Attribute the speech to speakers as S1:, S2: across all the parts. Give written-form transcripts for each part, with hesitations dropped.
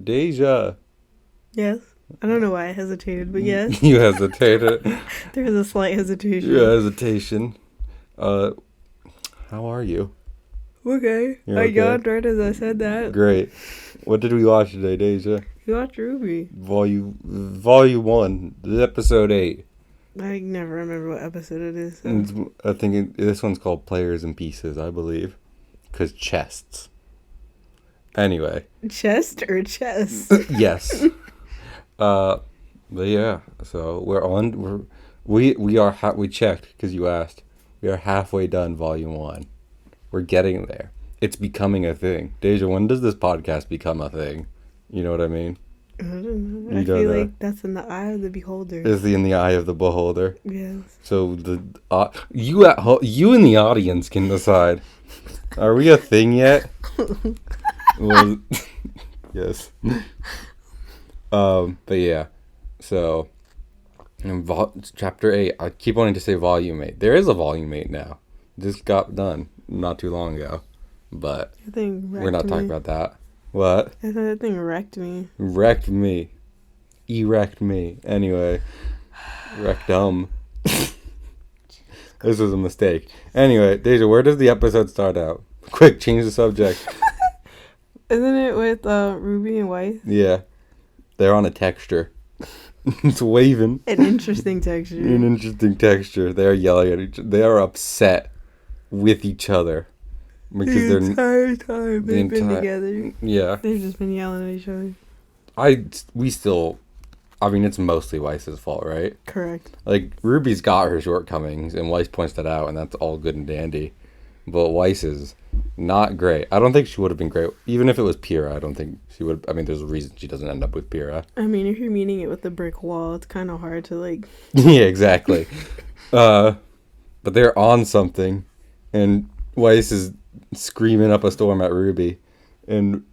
S1: Deja.
S2: Yes. I don't know why I hesitated, but yes.
S1: You hesitated.
S2: There was a slight hesitation.
S1: Yeah, hesitation. How are you?
S2: Okay.
S1: You're
S2: I
S1: okay?
S2: yawned right as I said that.
S1: Great. What did we watch today, Deja?
S2: You watched Ruby.
S1: Volume 1, episode 8.
S2: I never remember what episode it is. So.
S1: And I think this one's called Players and Pieces, I believe. Because chests. Anyway.
S2: Chest or chest?
S1: Yes. But yeah, so we checked because you asked. We are halfway done volume 1. We're getting there. It's becoming a thing. Deja, when does this podcast become a thing? You know what I mean?
S2: I don't know. I feel like that's in the eye of the beholder.
S1: Is in the eye of the beholder?
S2: Yes.
S1: So you in the audience can decide. Are we a thing yet? Well, yes. But yeah. So, chapter 8. I keep wanting to say volume 8. There is a volume 8 now. This got done not too long ago. But we're not talking about that. What?
S2: I thought that thing wrecked me.
S1: Wrecked me. Erect me. Anyway. Rectum. This was a mistake. Anyway, Deja, where does the episode start out? Quick, change the subject.
S2: Isn't it with Ruby and Weiss?
S1: Yeah. They're on a texture. It's waving.
S2: An interesting texture.
S1: An interesting texture. They are yelling at each other. They are upset with each other. Because
S2: the entire time they've been together.
S1: Yeah.
S2: They've just been yelling at each other.
S1: I mean, it's mostly Weiss's fault, right?
S2: Correct.
S1: Like, Ruby's got her shortcomings, and Weiss points that out, and that's all good and dandy. But Weiss is not great. I don't think she would have been great. Even if it was Pyrrha, I don't think she would. I mean, there's a reason she doesn't end up with Pyrrha.
S2: I mean, if you're meeting it with a brick wall, it's kind of hard to, like...
S1: Yeah, exactly. But they're on something, and Weiss is screaming up a storm at Ruby, and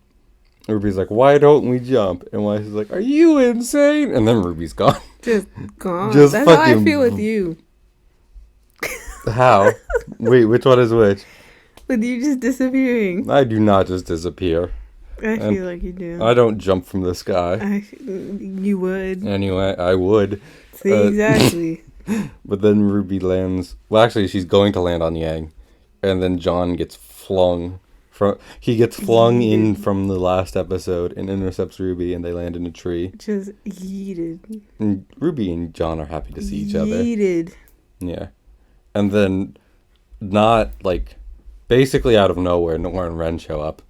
S1: Ruby's like, "Why don't we jump?" And Weiss is like, "Are you insane?" And then Ruby's gone.
S2: Just gone.
S1: Just
S2: That's how I feel with you.
S1: How? Wait, which one is which?
S2: With you just disappearing.
S1: I do not just disappear.
S2: I feel like you do.
S1: I don't jump from the sky.
S2: You would.
S1: Anyway, I would.
S2: See, exactly.
S1: But then Ruby lands... Well, actually, she's going to land on Yang. And then John gets flung... He gets flung in from the last episode and intercepts Ruby, and they land in a tree.
S2: Just yeeted.
S1: And Ruby and John are happy to see each other.
S2: Yeeted.
S1: Yeah. And then, not, like... Basically out of nowhere, Nora and Ren show up.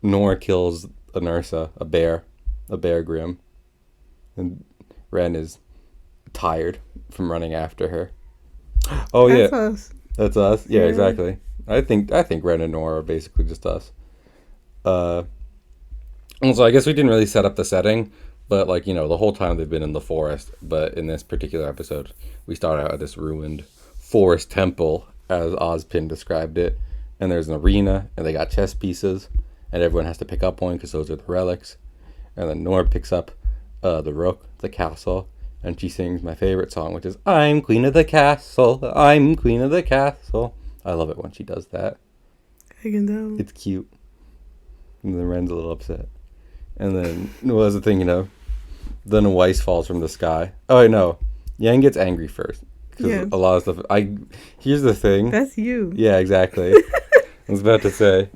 S1: Nora kills an Ursa, a bear Grimm. And Ren is tired from running after her. Oh,
S2: That's
S1: yeah.
S2: us.
S1: That's us? Yeah, exactly. I think Ren and Nora are basically just us. Also, I guess we didn't really set up the setting, but, like, you know, the whole time they've been in the forest. But in this particular episode, we start out at this ruined forest temple, as Ozpin described it. And there's an arena, and they got chess pieces, and everyone has to pick up one because those are the relics. And then Nora picks up the rook, the castle, and she sings my favorite song, which is, "I'm queen of the castle, I'm queen of the castle." I love it when she does that.
S2: I can tell.
S1: It's cute. And then Ren's a little upset. And then, what was the thing, you know? Then a Weiss falls from the sky. Oh, I know. Yang gets angry first. Because a lot of stuff... Here's the thing.
S2: That's you.
S1: Yeah, exactly. I was about to say.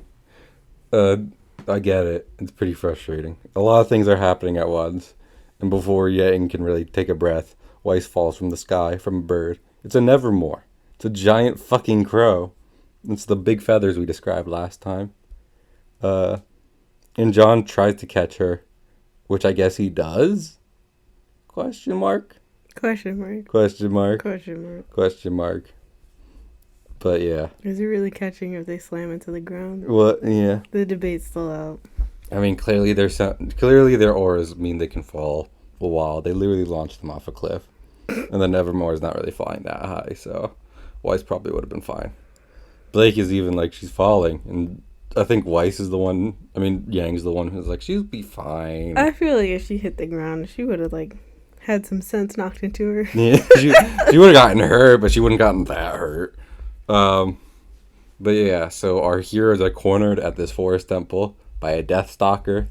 S1: I get it. It's pretty frustrating. A lot of things are happening at once. And before Yang can really take a breath, Weiss falls from the sky from a bird. It's a nevermore. It's a giant fucking crow. It's the big feathers we described last time. And John tries to catch her, which I guess he does? Question mark?
S2: Question mark.
S1: Question mark.
S2: Question mark.
S1: Question mark. But yeah.
S2: Is it really catching if they slam into the ground?
S1: What? Yeah.
S2: The debate's still out.
S1: I mean, clearly their auras mean they can fall a while. They literally launched them off a cliff. And then Nevermore is not really flying that high, so Weiss probably would have been fine. Blake is even like, she's falling, and I think Weiss is the one, Yang's the one who's like, she'll be fine.
S2: I feel like if she hit the ground, she would have, like, had some sense knocked into her.
S1: Yeah, she would have gotten hurt, but she wouldn't gotten that hurt. But yeah, so our heroes are cornered at this forest temple. by a Deathstalker.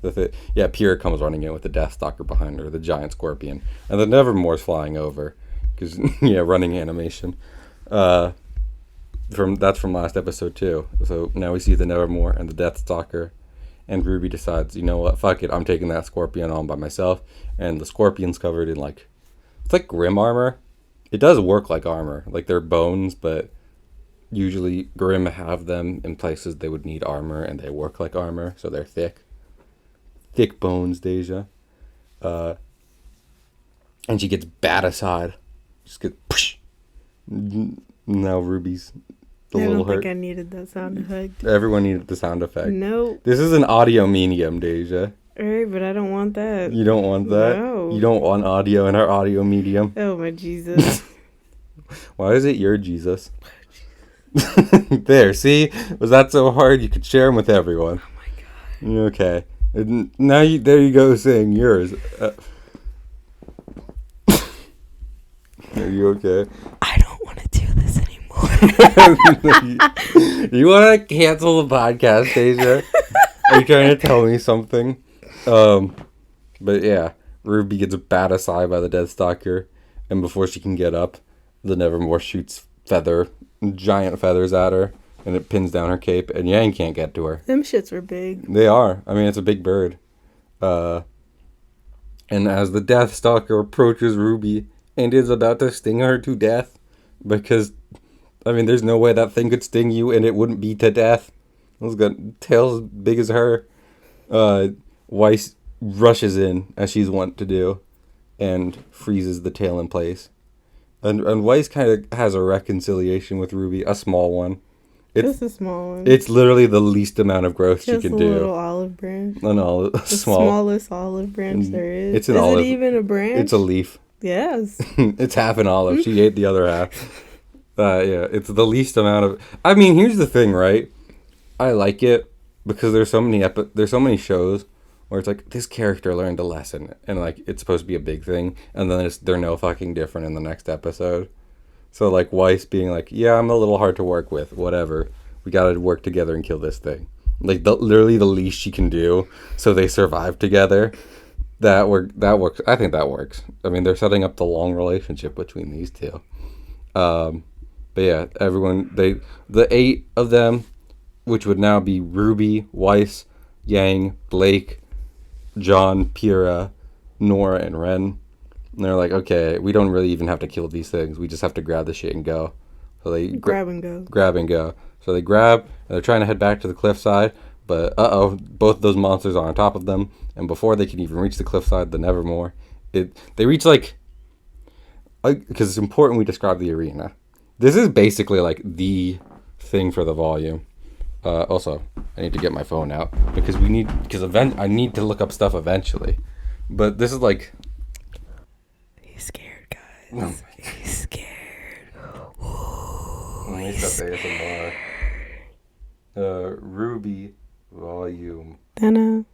S1: Pyrrha comes running in with the Deathstalker behind her, the giant scorpion. And the Nevermore's flying over. Because, running animation. That's from last episode, too. So now we see the Nevermore and the Deathstalker. And Ruby decides, you know what, fuck it, I'm taking that scorpion on by myself. And the scorpion's covered in, like, it's like Grim armor. It does work like armor. Like, they're bones, but usually Grim have them in places they would need armor, and they work like armor, so they're thick. Thick bones, Deja. And she gets bat-aside. Just get... Psh! Now Ruby's a little hurt.
S2: I don't think I needed that sound effect.
S1: Everyone needed the sound effect.
S2: Nope.
S1: This is an audio medium, Deja.
S2: Alright, but I don't want that.
S1: You don't want that?
S2: No.
S1: You don't want audio in our audio medium?
S2: Oh, my Jesus.
S1: Why is it your Jesus? There, see? Was that so hard? You could share them with everyone.
S2: Oh, my God.
S1: Okay. Now there you go saying yours. Are you okay?
S2: I don't want to do this anymore.
S1: You want to cancel the podcast, Deja? Are you trying to tell me something? But yeah, Ruby gets bat aside by the Deathstalker, and before she can get up, the Nevermore shoots giant feathers at her, and it pins down her cape, and Yang can't get to her.
S2: Them shits were big.
S1: They are. I mean, it's a big bird. And as the Deathstalker approaches Ruby and is about to sting her to death, because, I mean, there's no way that thing could sting you and it wouldn't be to death. It's got tails as big as her. Weiss rushes in, as she's wont to do, and freezes the tail in place. And Weiss kind of has a reconciliation with Ruby, a small one.
S2: Just a small one.
S1: It's literally the least amount of growth she can do.
S2: Just a little olive branch.
S1: No,
S2: the smallest olive branch there is.
S1: It's an olive.
S2: Is it even a branch?
S1: It's a leaf.
S2: Yes.
S1: It's half an olive. She ate the other half. It's the least amount of... I mean, here's the thing, right? I like it because there's so many shows where it's like, this character learned a lesson, and like it's supposed to be a big thing, and then they're no fucking different in the next episode. So like Weiss being like, yeah, I'm a little hard to work with, whatever. We gotta work together and kill this thing. Like literally the least she can do, so they survive together. That works. I think that works. I mean, they're setting up the long relationship between these two. But yeah, the 8 of them, which would now be Ruby, Weiss, Yang, Blake, John, Pyrrha, Nora, and Ren. And they're like, okay, we don't really even have to kill these things. We just have to grab the shit and go. So they
S2: grab and go.
S1: Grab and go. So they grab, and they're trying to head back to the cliffside. But, both of those monsters are on top of them. And before they can even reach the cliffside, the Nevermore, they reach, like, because it's important we describe the arena. This is basically, like, the thing for the volume. Also, I need to get my phone out, because I need to look up stuff eventually. But this is, like...
S2: He's scared, guys.
S1: Oh
S2: He's scared.
S1: Let me stop ASMR. Ruby... Volume 1.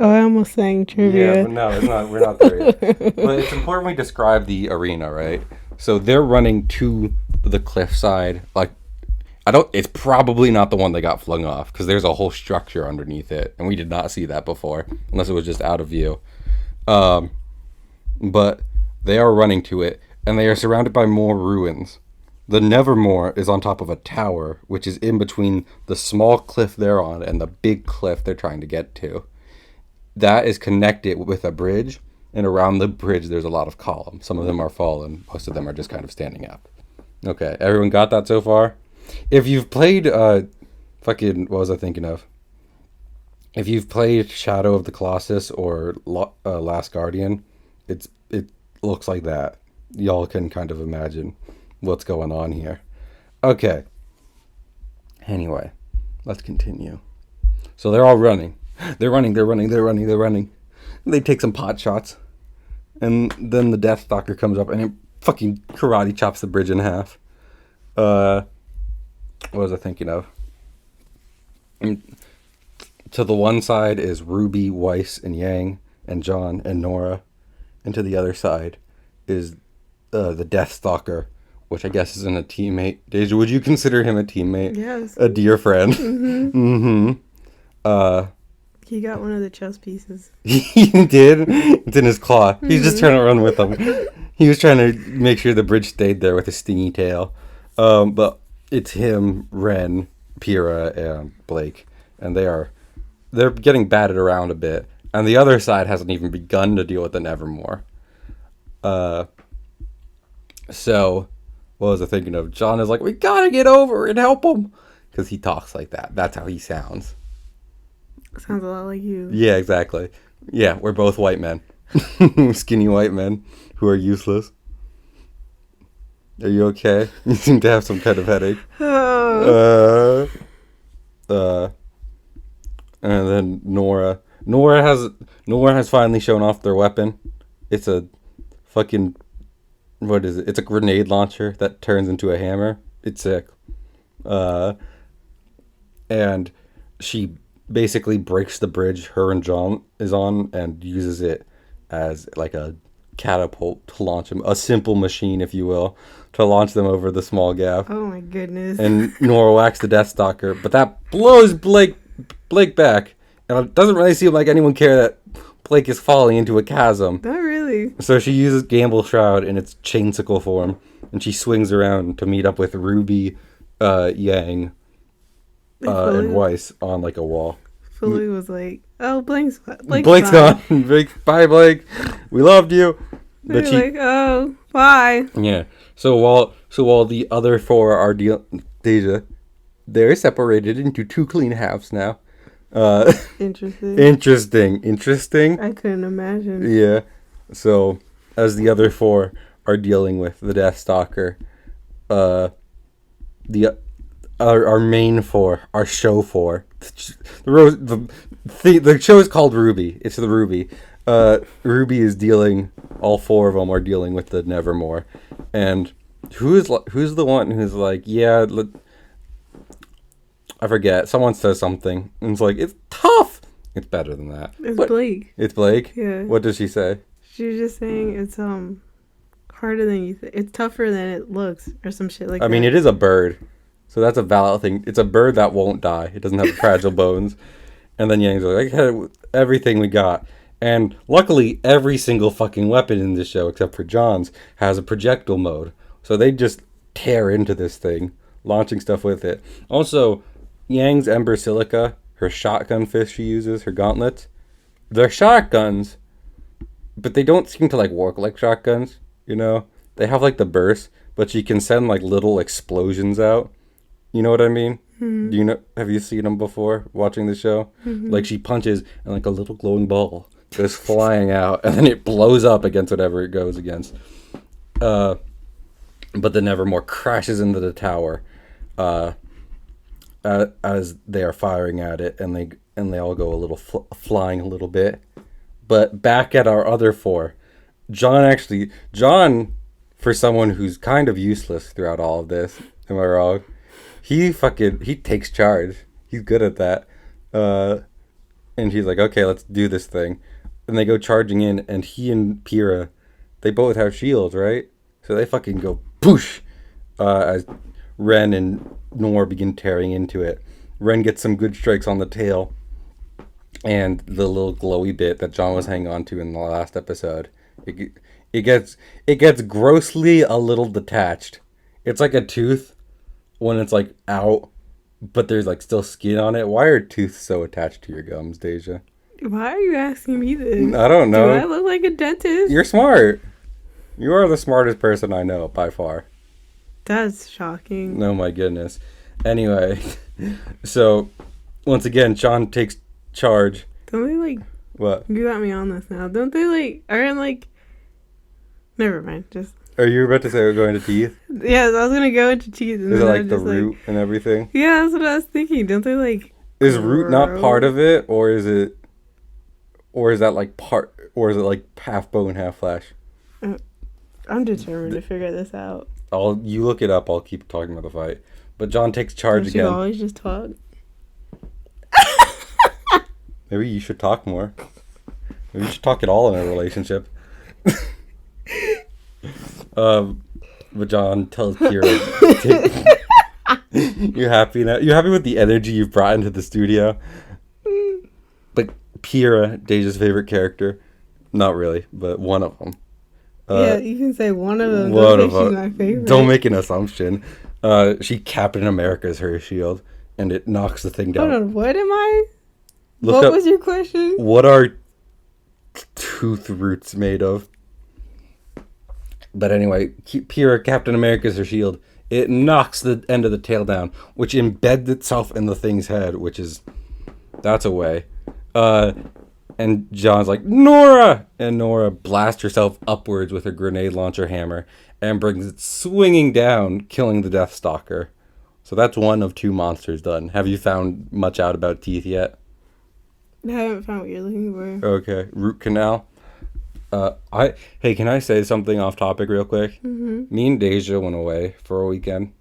S2: Oh, I almost sang trivia.
S1: Yeah, but no, it's not. We're not there yet. But it's important we describe the arena, right? So they're running to the cliffside. Like, it's probably not the one that got flung off, because there's a whole structure underneath it, and we did not see that before, unless it was just out of view. But they are running to it, and they are surrounded by more ruins. The Nevermore is on top of a tower, which is in between the small cliff they're on and the big cliff they're trying to get to. That is connected with a bridge, and around the bridge there's a lot of columns. Some of them are fallen, most of them are just kind of standing up. Okay, everyone got that so far? If you've played, what was I thinking of? If you've played Shadow of the Colossus or Last Guardian, it looks like that. Y'all can kind of imagine what's going on here. Okay. Anyway, let's continue. So they're all running. They're running. They take some pot shots. And then the Deathstalker comes up and it fucking karate chops the bridge in half. What was I thinking of? And to the one side is Ruby, Weiss, and Yang, and John, and Nora. And to the other side is the Deathstalker, which I guess isn't a teammate. Deja, would you consider him a teammate?
S2: Yes.
S1: A dear friend? Mm-hmm.
S2: He got one of the chess pieces.
S1: He did? It's in his claw. He's just trying to run with them. He was trying to make sure the bridge stayed there with his stingy tail. But it's him, Ren, Pyrrha, and Blake. And they're getting batted around a bit. And the other side hasn't even begun to deal with the Nevermore. So, what was I thinking of? John is like, we gotta get over and help him. Because he talks like that. That's how he sounds.
S2: Sounds a lot like you.
S1: Yeah, exactly. Yeah, we're both white men. Skinny white men who are useless. Are you okay? You seem to have some kind of headache.
S2: Oh.
S1: And then Nora. Nora has finally shown off their weapon. It's a fucking... What is it? It's a grenade launcher that turns into a hammer. It's sick. And she basically breaks the bridge her and John is on and uses it as like a catapult to launch them. A simple machine, if you will, to launch them over the small gap.
S2: Oh my goodness.
S1: And Nora whacks the Deathstalker, but that blows Blake back. And it doesn't really seem like anyone cared that Blake is falling into a chasm.
S2: Not really.
S1: So she uses Gamble Shroud in its chainsicle form, and she swings around to meet up with Ruby, Yang, and Weiss on like a wall.
S2: Fully was like, "Oh, Blake's
S1: gone. Bye, Blake. We loved you."
S2: But she like, "Oh, bye."
S1: Yeah. So while the other four are Deja, they're separated into two clean halves now. Interesting.
S2: I couldn't imagine.
S1: Yeah. So as the other four are dealing with the Deathstalker, our main four, our show four, the show is called Ruby. It's the Ruby. Ruby is dealing. All four of them are dealing with the Nevermore, and who's the one who's like, yeah. I forget. Someone says something, and it's like, it's tough. It's better than that.
S2: It's Blake.
S1: It's Blake?
S2: Yeah.
S1: What does she say?
S2: She was just saying it's harder than you think. It's tougher than it looks, or some shit like that.
S1: I mean, it is a bird, so that's a valid thing. It's a bird that won't die. It doesn't have fragile bones. And then Yang's like, I had everything we got. And luckily, every single fucking weapon in this show, except for John's, has a projectile mode. So they just tear into this thing, launching stuff with it. Also, Yang's Ember Silica, her shotgun fist she uses, her gauntlets, they're shotguns, but they don't seem to like work like shotguns, you know? They have like the burst, but she can send like little explosions out. You know what I mean? Mm-hmm. Have you seen them before watching the show? Mm-hmm. Like she punches and like a little glowing ball goes flying out and then it blows up against whatever it goes against. But the Nevermore crashes into the tower. As they are firing at it, and they all go a little flying a little bit. But back at our other four, John, for someone who's kind of useless throughout all of this, am I wrong? He takes charge. He's good at that. And he's like, okay, let's do this thing. And they go charging in, and he and Pyrrha, they both have shields, right? So they fucking go poosh, as Ren and Nor begin tearing into it. Ren gets some good strikes on the tail, and the little glowy bit that John was hanging on to in the last episode, it gets grossly a little detached. It's like a tooth when it's like out, but there's like still skin on it. Why are tooths so attached to your gums, Deja?
S2: Why are you asking me this?
S1: I don't know.
S2: Do I look like a dentist?
S1: You're smart. You are the smartest person I know by far.
S2: That's shocking.
S1: Oh my goodness. Anyway, so once again, John takes charge.
S2: Don't they like...
S1: What?
S2: You got me on this now. Don't they like... Aren't like... Never mind. Just...
S1: Are you about to say we're going to teeth?
S2: Yeah, I was going to go into teeth. And
S1: is it like the root and everything?
S2: Yeah, that's what I was thinking. Don't they like...
S1: Is root not part of it? Or is it... Or is that like part... Or is it like half bone, half flesh?
S2: I'm determined to figure this out.
S1: You look it up. I'll keep talking about the fight. But John takes charge again.
S2: You always just talk.
S1: Maybe you should talk more. Maybe you should talk at all in a relationship. But John tells Pyrrha, you happy now? You happy with the energy you've brought into the studio? But Kira, Deja's favorite character, not really, but one of them.
S2: Yeah, you can say one of them.
S1: One
S2: Don't
S1: of
S2: say she's
S1: them.
S2: my favorite.
S1: Don't make an assumption. She Captain America's her shield, and it knocks the thing down.
S2: Hold on, what am I?
S1: Look
S2: What
S1: up,
S2: was your question?
S1: what are tooth roots made of? But anyway, Kira, Captain America's her shield. It knocks the end of the tail down, which embeds itself in the thing's head, which is... That's a way. And John's like, Nora! And Nora blasts herself upwards with her grenade launcher hammer and brings it swinging down, killing the Deathstalker. So that's one of 2 monsters done. Have you found much out about teeth yet?
S2: I haven't found what you're looking for.
S1: Okay. Root canal. Hey, can I say something off topic real quick?
S2: Mm-hmm.
S1: Me and Deja went away for a weekend,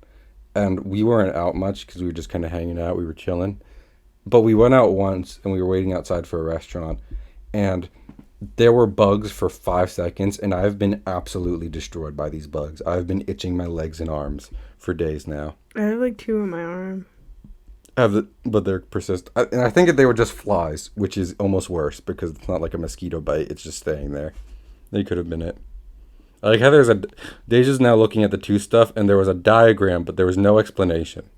S1: and we weren't out much because we were just kind of hanging out. We were chilling. But we went out once, and we were waiting outside for a restaurant, and there were bugs for 5 seconds, and I've been absolutely destroyed by these bugs. I've been itching my legs and arms for days now.
S2: I have like 2 on my arm.
S1: But they're persistent. And I think that they were just flies, which is almost worse because it's not like a mosquito bite. It's just staying there. They could have been it. I like how Deja's now looking at the tooth stuff, and there was a diagram, but there was no explanation.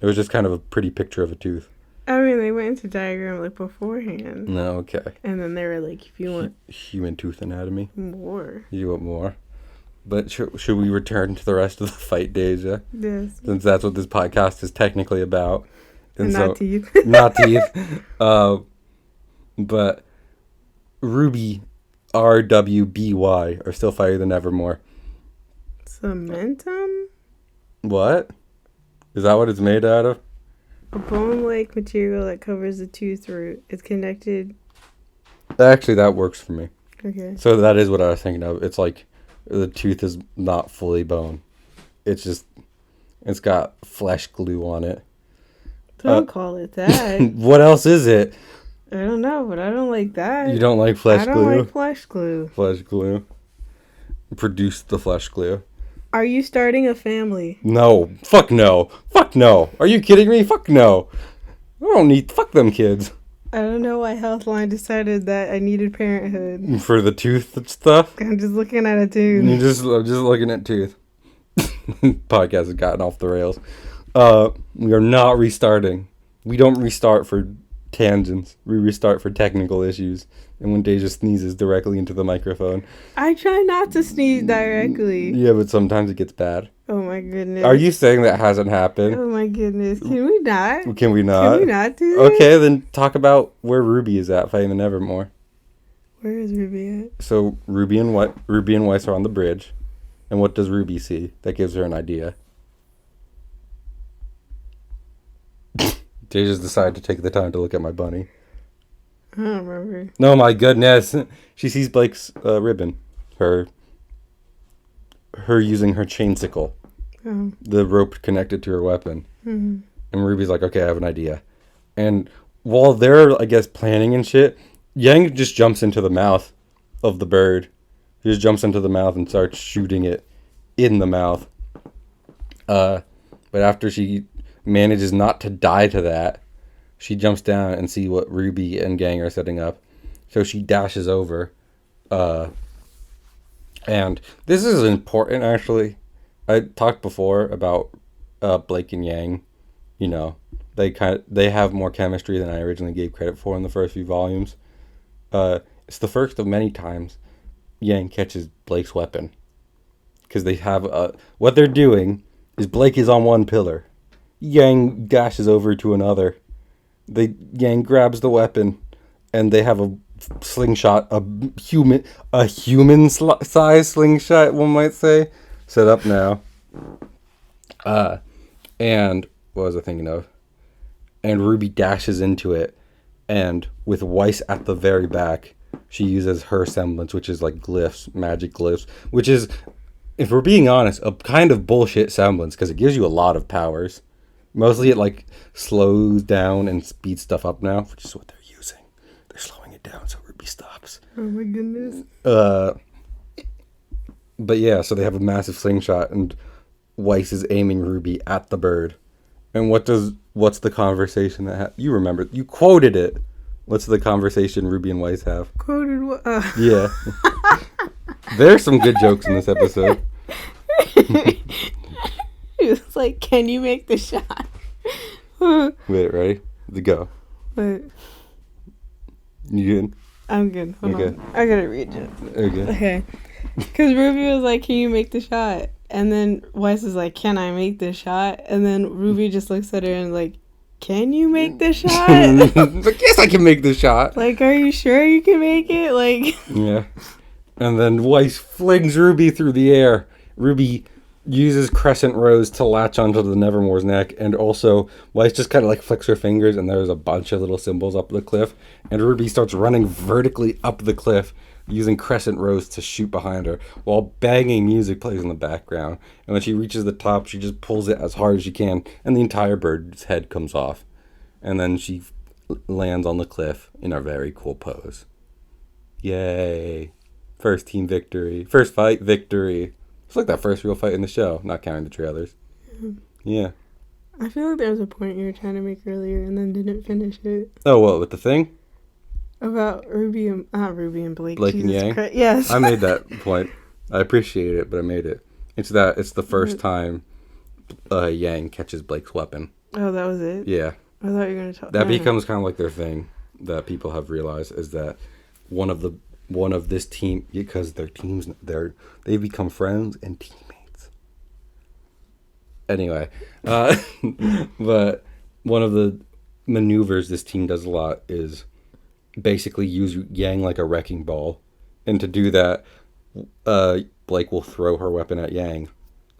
S1: It was just kind of a pretty picture of a tooth.
S2: I mean, they went into diagram like beforehand.
S1: No, okay.
S2: And then they were like, if you want
S1: Human tooth anatomy.
S2: more.
S1: You want more. But should we return to the rest of the fight, Deja?
S2: Yes.
S1: Since that's what this podcast is technically about.
S2: And not teeth.
S1: Not teeth. But Ruby, RWBY, are still fighter than evermore.
S2: Cementum?
S1: What? Is that what it's made out of?
S2: A bone-like material that covers the tooth root. It's connected.
S1: Actually, that works for me.
S2: Okay.
S1: So that is what I was thinking of. It's like the tooth is not fully bone. It's got flesh glue on it.
S2: Don't call it that.
S1: What else is it?
S2: I don't know, but I don't like that.
S1: You don't like flesh glue?
S2: I don't like flesh glue.
S1: Flesh glue. Produce the flesh glue.
S2: Are you starting a family?
S1: No. Fuck no. Fuck no. Are you kidding me? Fuck no. I don't need... Fuck them kids.
S2: I don't know why Healthline decided that I needed parenthood.
S1: For the tooth stuff?
S2: I'm just looking at a tooth.
S1: I'm just looking at tooth. Podcast has gotten off the rails. We are not restarting. We don't restart for tangents. We restart for technical issues. And when Deja sneezes directly into the microphone.
S2: I try not to sneeze directly.
S1: Yeah, but sometimes it gets bad.
S2: Oh my goodness.
S1: Are you saying that hasn't happened?
S2: Oh my goodness. Can we not?
S1: Can we not?
S2: Can we not do that?
S1: Okay, then talk about where Ruby is at fighting the Nevermore.
S2: Where is Ruby at?
S1: So Ruby and Weiss are on the bridge. And what does Ruby see? That gives her an idea. Deja's decided to take the time to look at my bunny.
S2: I don't remember.
S1: No, my goodness. She sees Blake's ribbon. Her using her chain sickle.
S2: Oh.
S1: The rope connected to her weapon.
S2: Mm-hmm.
S1: And Ruby's like, okay, I have an idea. And while they're, I guess, planning and shit, Yang just jumps into the mouth of the bird. He just jumps into the mouth and starts shooting it in the mouth. But after she manages not to die to that, she jumps down and see what Ruby and Gang are setting up. So she dashes over. And this is important, actually. I talked before about Blake and Yang. You know, they have more chemistry than I originally gave credit for in the first few volumes. It's the first of many times Yang catches Blake's weapon. Because they have... what they're doing is Blake is on one pillar. Yang dashes over to another. Yang grabs the weapon, and they have a slingshot, a human-sized slingshot, one might say, set up now. And what was I thinking of? And Ruby dashes into it, and with Weiss at the very back, she uses her semblance, which is like glyphs, magic glyphs, which is, if we're being honest, a kind of bullshit semblance, because it gives you a lot of powers. Mostly it like slows down and speeds stuff up now, which is what they're using. They're slowing it down so Ruby stops.
S2: Oh my goodness.
S1: But yeah, so they have a massive slingshot, and Weiss is aiming Ruby at the bird. And what's the conversation that you remember? You quoted it. What's the conversation Ruby and Weiss have?
S2: Quoted what?
S1: Yeah. There's some good jokes in this episode.
S2: He was like, "Can you make the shot?"
S1: Wait, ready? Go.
S2: But
S1: You good?
S2: I'm good. Hold
S1: Okay.
S2: on. I gotta read it.
S1: Okay.
S2: Okay. Because Ruby was like, "Can you make the shot?" And then Weiss is like, "Can I make the shot?" And then Ruby just looks at her and like, "Can you make the shot?"
S1: Like, yes, I can make the shot.
S2: Like, are you sure you can make it? Like,
S1: Yeah. And then Weiss flings Ruby through the air. Ruby uses Crescent Rose to latch onto the Nevermore's neck, and also Weiss just kind of like flicks her fingers, and there's a bunch of little symbols up the cliff, and Ruby starts running vertically up the cliff using Crescent Rose to shoot behind her, while banging music plays in the background. And when she reaches the top, she just pulls it as hard as she can, and the entire bird's head comes off. And then she lands on the cliff in a very cool pose. Yay. First team victory. First fight victory. It's like that first real fight in the show, not counting the trailers. Yeah.
S2: I feel like there was a point you were trying to make earlier and then didn't finish it.
S1: Oh, what, with the thing?
S2: About Ruby and... Not Ruby and Blake.
S1: Blake and
S2: Jesus
S1: Yang?
S2: Christ. Yes.
S1: I made that point. I appreciate it, but I made it. It's the first time Yang catches Blake's weapon.
S2: Oh, that was it?
S1: Yeah.
S2: I thought you were going to talk...
S1: That becomes kind of like their thing that people have realized is that one of this team, because their teams, they become friends and teammates. Anyway, but one of the maneuvers this team does a lot is basically use Yang like a wrecking ball. And to do that, Blake will throw her weapon at Yang.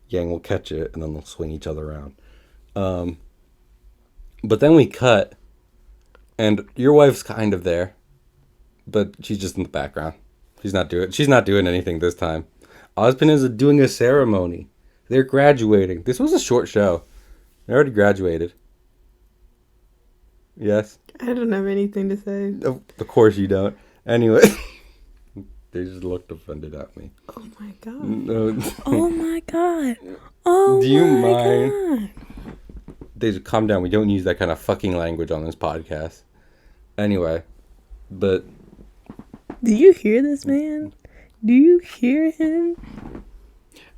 S1: Yang will catch it, and then they'll swing each other around. But then we cut, and your wife's kind of there, but she's just in the background. She's not doing anything this time. Ozpin is doing a ceremony. They're graduating. This was a short show. They already graduated. Yes?
S2: I don't have anything to say.
S1: Of course you don't. Anyway, they just looked offended at me.
S2: Oh my god.
S1: No.
S2: Oh my god. Oh
S1: Do you
S2: my
S1: mind?
S2: god.
S1: They just calm down. We don't use that kind of fucking language on this podcast. Anyway, but...
S2: Do you hear this, man? Do you hear him?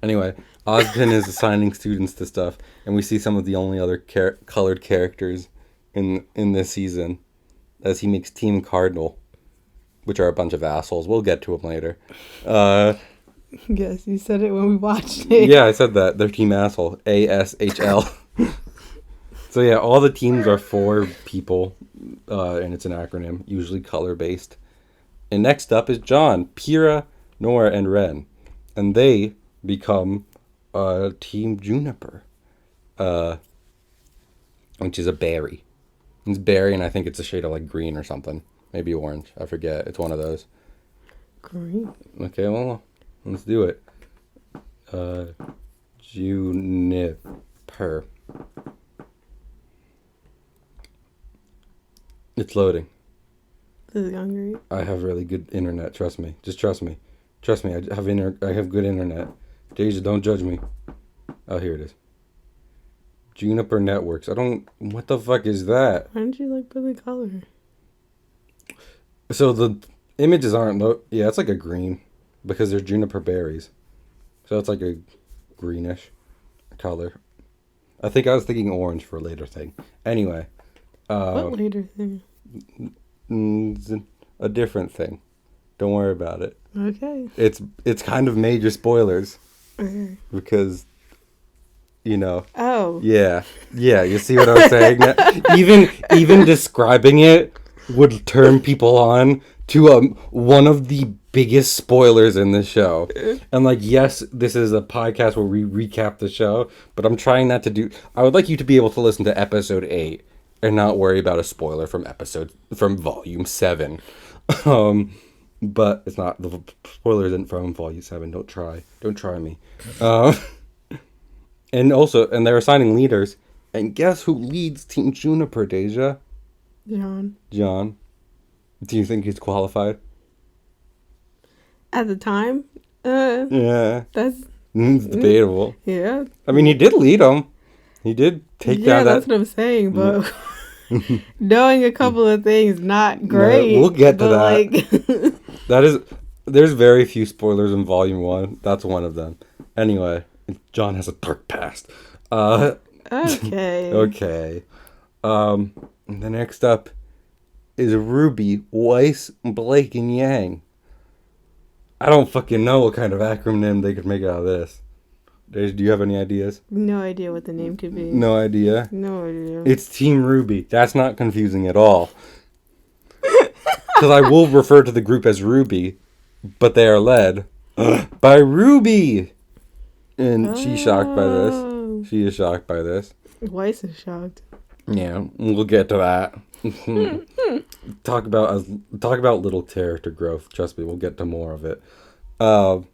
S1: Anyway, Ozpin is assigning students to stuff, and we see some of the only other colored characters in this season, as he makes Team Cardinal, which are a bunch of assholes. We'll get to them later.
S2: Yes, you said it when we watched it.
S1: Yeah, I said that. They're Team Asshole. ASHL. So yeah, all the teams are 4 people, and it's an acronym, usually color-based. And next up is John, Pyrrha, Nora, and Ren. And they become Team Juniper, which is a berry. It's berry, and I think it's a shade of like green or something. Maybe orange. I forget. It's one of those.
S2: Green.
S1: Okay, well, let's do it. Juniper. It's loading.
S2: This is hungry.
S1: I have really good internet. Trust me. Just trust me. Trust me. I have good internet. Deja, don't judge me. Oh, here it is. Juniper Networks. What the fuck is that?
S2: Why don't you like put the color?
S1: So the images aren't yeah, it's like a green because they're juniper berries. So it's like a greenish color. I think I was thinking orange for a later thing. Anyway.
S2: What later thing?
S1: A different thing. Don't worry about it.
S2: Okay.
S1: It's kind of major spoilers.
S2: Okay.
S1: Because, you know.
S2: Oh.
S1: Yeah. Yeah, you see what I'm saying? Even describing it would turn people on to one of the biggest spoilers in the show. And like, yes, this is a podcast where we recap the show, but I'm trying not to do... I would like you to be able to listen to episode 8 and not worry about a spoiler from volume 7. But it's not, the spoiler isn't from volume 7. Don't try me. And they're assigning leaders, and guess who leads Team Juniper, Deja? John. Do you think he's qualified?
S2: At the time?
S1: Yeah.
S2: That's...
S1: It's debatable.
S2: Yeah.
S1: I mean, he did lead them. He did take down that...
S2: Yeah, that's what I'm saying, but... knowing a couple of things not great.
S1: No, we'll get to
S2: that.
S1: Like, there's very few spoilers in Volume 1. That's one of them. Anyway, John has a dark past.
S2: Okay.
S1: Okay. The next up is Ruby, Weiss, Blake, and Yang. I don't fucking know what kind of acronym they could make out of this. Do you have any ideas?
S2: No idea what the name could be.
S1: No idea?
S2: No idea.
S1: It's Team Ruby. That's not confusing at all. Because I will refer to the group as Ruby, but they are led by Ruby. And she's shocked by this. She is shocked by this.
S2: Weiss is shocked.
S1: Yeah, we'll get to that. Talk about little character growth. Trust me, we'll get to more of it. And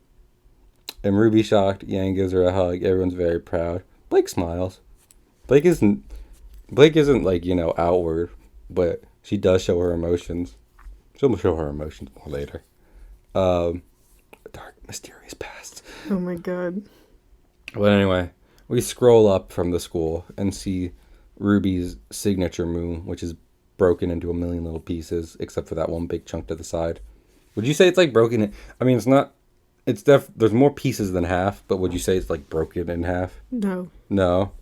S1: Ruby shocked. Yang gives her a hug. Everyone's very proud. Blake smiles. Blake isn't like, outward, but she does show her emotions. She'll show her emotions more later. Dark, mysterious past.
S2: Oh my god.
S1: But anyway, we scroll up from the school and see Ruby's signature moon, which is broken into a million little pieces, except for that one big chunk to the side. Would you say it's like broken? I mean, it's not. There's more pieces than half, but would you say it's like broken in half?
S2: No.
S1: No.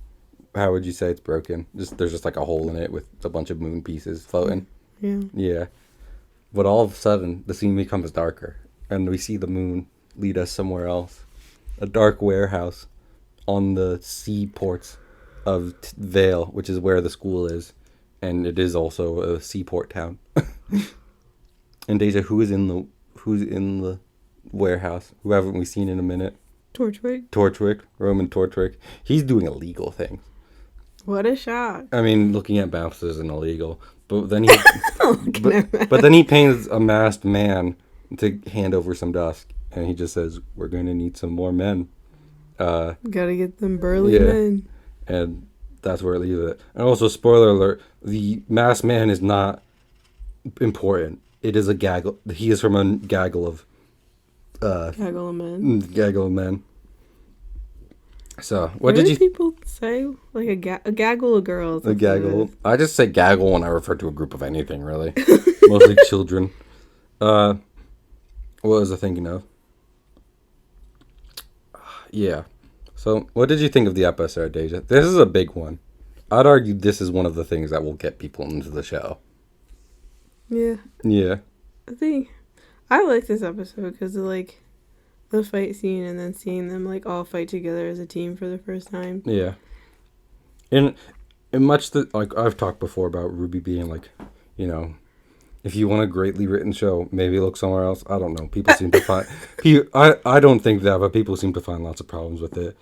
S1: How would you say it's broken? There's just like a hole in it with a bunch of moon pieces floating.
S2: Yeah.
S1: Yeah. But all of a sudden, the scene becomes darker, and we see the moon lead us somewhere else. A dark warehouse on the seaports of Vale, which is where the school is, and it is also a seaport town. And Deja, who's in the warehouse? Who haven't we seen in a minute?
S2: Torchwick.
S1: Roman Torchwick. He's doing illegal things.
S2: What a shock.
S1: I mean, looking at maps isn't illegal, but then he but then he paints a masked man to hand over some dust, and he just says, "We're going to need some more men."
S2: Gotta get them burly men.
S1: And that's where it leaves it. And also, spoiler alert: the masked man is not important. It is a gaggle. He is from a gaggle of
S2: Gaggle of men.
S1: So, what did you...
S2: people say? Like a gaggle of girls.
S1: A gaggle. I just say gaggle when I refer to a group of anything, really. Mostly children. What was I thinking of? Yeah. So, what did you think of the episode, Deja? This is a big one. I'd argue this is one of the things that will get people into the show.
S2: Yeah.
S1: Yeah.
S2: I like this episode because of, like, the fight scene and then seeing them, like, all fight together as a team for the first time.
S1: Yeah. And much that, like, I've talked before about Ruby being, like, if you want a greatly written show, maybe look somewhere else. I don't know. People seem to find... I don't think that, but people seem to find lots of problems with it.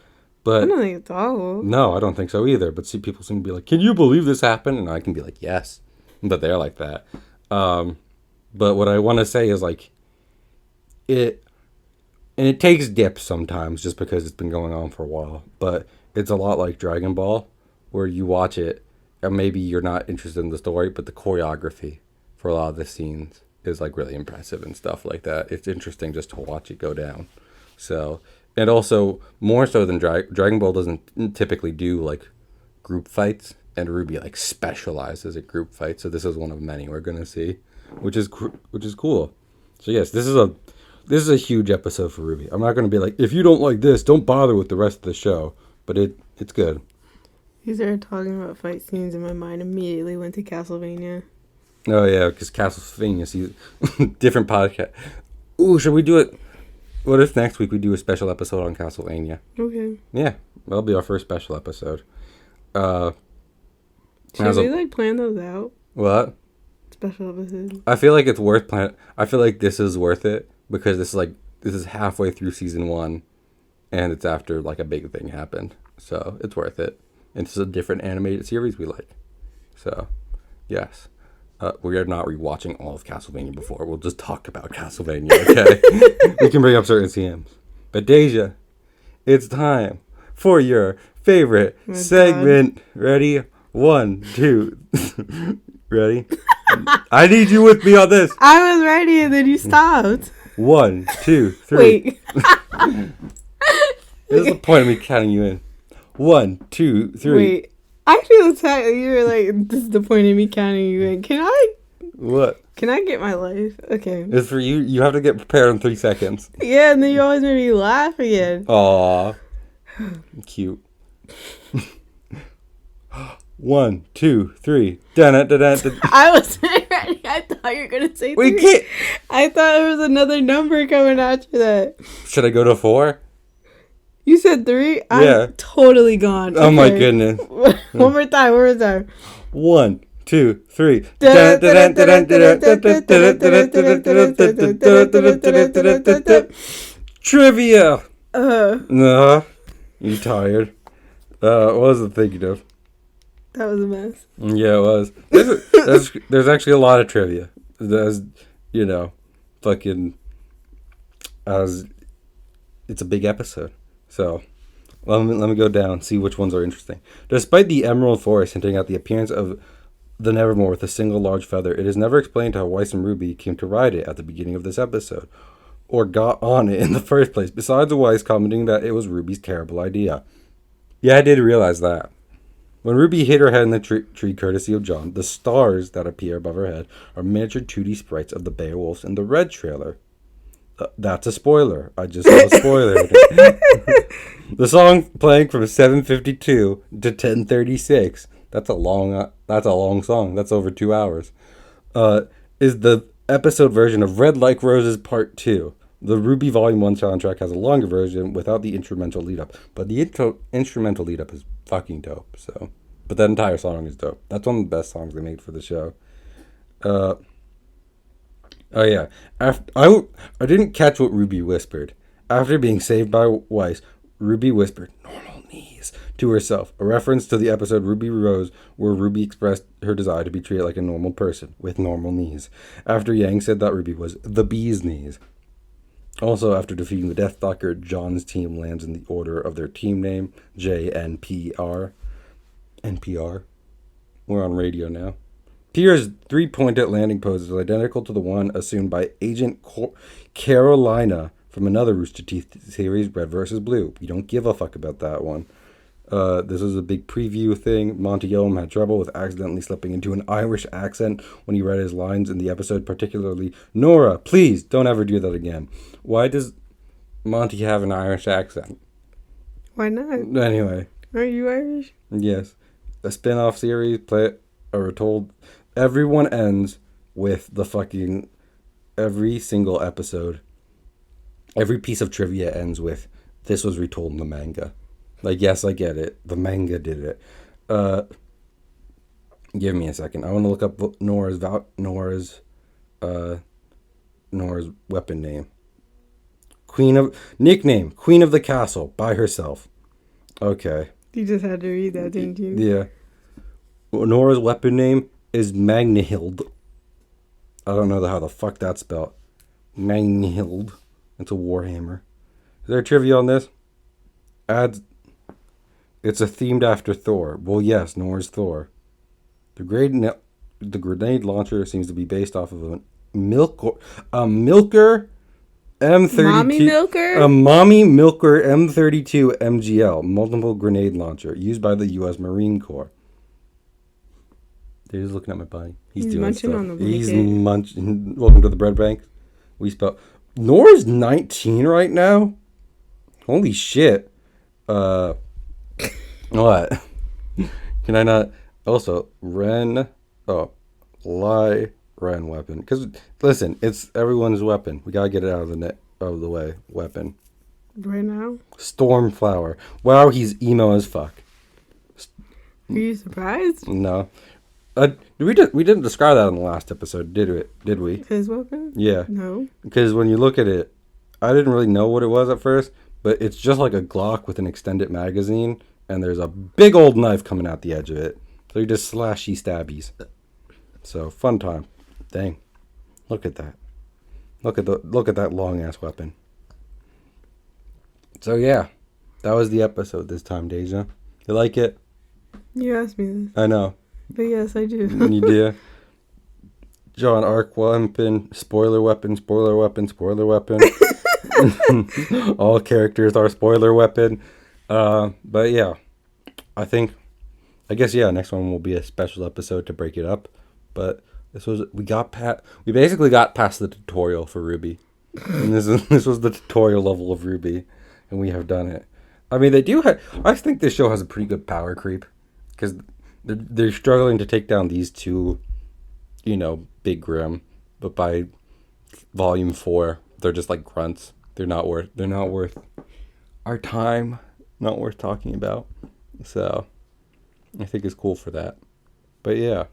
S1: But
S2: I don't think it's awful.
S1: No, I don't think so either. But people seem to be like, can you believe this happened? And I can be like, yes. But they're like that. But what I want to say is, like, it takes dips sometimes just because it's been going on for a while. But it's a lot like Dragon Ball, where you watch it and maybe you're not interested in the story, but the choreography for a lot of the scenes is, like, really impressive and stuff like that. It's interesting just to watch it go down. So, and also more so than Dragon Ball doesn't typically do, like, group fights, and Ruby, like, specializes at group fights. So this is one of many we're gonna see, which is cool. So yes, this is a huge episode for Ruby. I'm not gonna be like, if you don't like this, don't bother with the rest of the show. But it's good.
S2: You started talking about fight scenes, and my mind immediately went to Castlevania.
S1: Oh yeah, because Castlevania, different podcast. Ooh, should we do it? What if next week we do a special episode on Castlevania?
S2: Okay.
S1: Yeah, that'll be our first special episode.
S2: Should we, like, plan those out?
S1: What?
S2: Special episode.
S1: I feel like it's worth plan. I feel like this is worth it because this is halfway through season 1, and it's after, like, a big thing happened, so it's worth it. And it's a different animated series we like, so yes. We are not rewatching all of Castlevania before. We'll just talk about Castlevania, okay? We can bring up certain CMs. But Deja, it's time for your favorite segment. God. Ready? 1, 2. Ready? I need you with me on this.
S2: I was ready and then you stopped.
S1: 1, 2, 3.
S2: Wait.
S1: There's the point of me counting you in. 1, 2, 3.
S2: Wait. I feel attacked. You were like, this is the point of me counting you in.
S1: What?
S2: Can I get my life? Okay.
S1: It's for you. You have to get prepared in 3 seconds.
S2: Yeah, and then you always make me laugh again.
S1: Aw. Cute. 1, 2, 3. Dun-dun-dun-dun-dun.
S2: I wasn't ready. I thought you were going to say
S1: We
S2: 3.
S1: can't.
S2: I thought there was another number coming after that.
S1: Should I go to 4?
S2: You said 3?
S1: Yeah.
S2: I'm totally gone.
S1: Oh my
S2: Okay.
S1: goodness.
S2: One more time.
S1: 1, 2, 3. Trivia. You tired? What was I thinking of?
S2: That was a mess.
S1: Yeah, it was. There's actually a lot of trivia. There's, fucking, as it's a big episode. So, let me go down, see which ones are interesting. Despite the Emerald Forest hinting at the appearance of the Nevermore with a single large feather, it is never explained how Weiss and Ruby came to ride it at the beginning of this episode, or got on it in the first place, besides Weiss commenting that it was Ruby's terrible idea. Yeah, I did realize that. When Ruby hit her head in the tree courtesy of John, the stars that appear above her head are miniature 2D sprites of the Beowulfs in the Red trailer. That's a spoiler. I just saw a spoiler. The song playing from 7:52 to 10:36. That's a long song. That's over 2 hours. Is the episode version of Red Like Roses Part 2. The Ruby Volume 1 soundtrack has a longer version without the instrumental lead-up. But the instrumental lead-up is fucking dope. So, but that entire song is dope. That's one of the best songs they made for the show. Oh yeah. I didn't catch what Ruby whispered. After being saved by Weiss, Ruby whispered, "Normal knees," to herself. A reference to the episode Ruby Rose, where Ruby expressed her desire to be treated like a normal person, with normal knees. After Yang said that Ruby was the bee's knees. Also, after defeating the Deathstalker, John's team lands in the order of their team name, JNPR. NPR. We're on radio now. Pierre's three-pointed landing pose is identical to the one assumed by Agent Carolina from another Rooster Teeth series, Red vs. Blue. We don't give a fuck about that one. This was a big preview thing. Monty Ohm had trouble with accidentally slipping into an Irish accent when he read his lines in the episode, particularly, "Nora, please, don't ever do that again." Why does Monty have an Irish accent?
S2: Why not?
S1: Anyway.
S2: Are you Irish?
S1: Yes. A spin-off series, told. Everyone ends with the fucking... Every single episode, every piece of trivia ends with, "This was retold in the manga." Like, yes, I get it. The manga did it. Give me a second. I want to look up Nora's weapon name. Queen of the Castle by herself. Okay.
S2: You just had to read that, didn't you?
S1: Yeah. Nora's weapon name is Magnihild. I don't know how the fuck that's spelled. Magnihild. It's a warhammer. Is there trivia on this? It's a themed after Thor. Well, yes, Nora's Thor. The grenade launcher seems to be based off of a milker M32.
S2: Mommy milker?
S1: A mommy milker M32 MGL, multiple grenade launcher, used by the U.S. Marine Corps. He's looking at my body. He's doing munching stuff. On the blanket. He's munching. Welcome to the bread bank. We spell. Nora's 19 right now. Holy shit. What? Can I not? Also, Ren weapon. Because listen, it's everyone's weapon. We gotta get it out of the way. Weapon.
S2: Right now.
S1: Stormflower. Wow, he's emo as fuck.
S2: Are you surprised?
S1: No. We didn't describe that in the last episode, did we?
S2: His weapon?
S1: Yeah.
S2: No. Because
S1: when you look at it, I didn't really know what it was at first, but it's just like a Glock with an extended magazine, and there's a big old knife coming out the edge of it. So you just slashy stabbies. So fun time. Dang. Look at that. Look at that long ass weapon. So yeah, that was the episode this time, Deja. You like it?
S2: You asked me this.
S1: I know.
S2: But yes, I do.
S1: You do. John, arc weapon, spoiler weapon, spoiler weapon, spoiler weapon. All characters are spoiler weapon. But yeah, I think I guess yeah, next one will be a special episode to break it up. But we basically got past the tutorial for Ruby, and this was the tutorial level of Ruby, and we have done it. I mean, I think this show has a pretty good power creep, because they're struggling to take down these two, big Grim, but by volume 4, they're just like grunts. They're not worth our time. Not worth talking about. So I think it's cool for that. But yeah,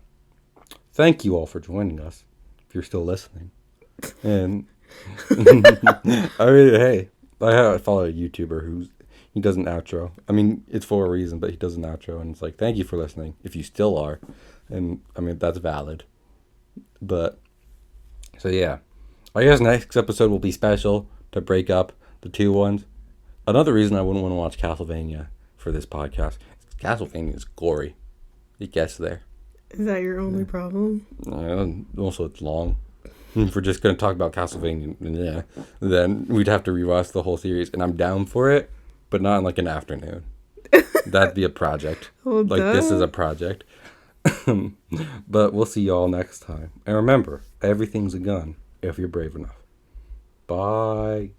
S1: thank you all for joining us. If you're still listening, and I mean, hey, I follow a YouTuber he does an outro. I mean, it's for a reason, but he does an outro, and it's like, thank you for listening. If you still are, and I mean that's valid. But so yeah, I guess next episode will be special to break up the two ones. Another reason I wouldn't want to watch Castlevania for this podcast is Castlevania is gory. It gets there.
S2: Is that your only problem?
S1: Also, it's long. If we're just going to talk about Castlevania, then we'd have to rewatch the whole series, and I'm down for it, but not in like an afternoon. That'd be a project.
S2: Well,
S1: This is a project. But we'll see y'all next time. And remember, everything's a gun if you're brave enough. Bye.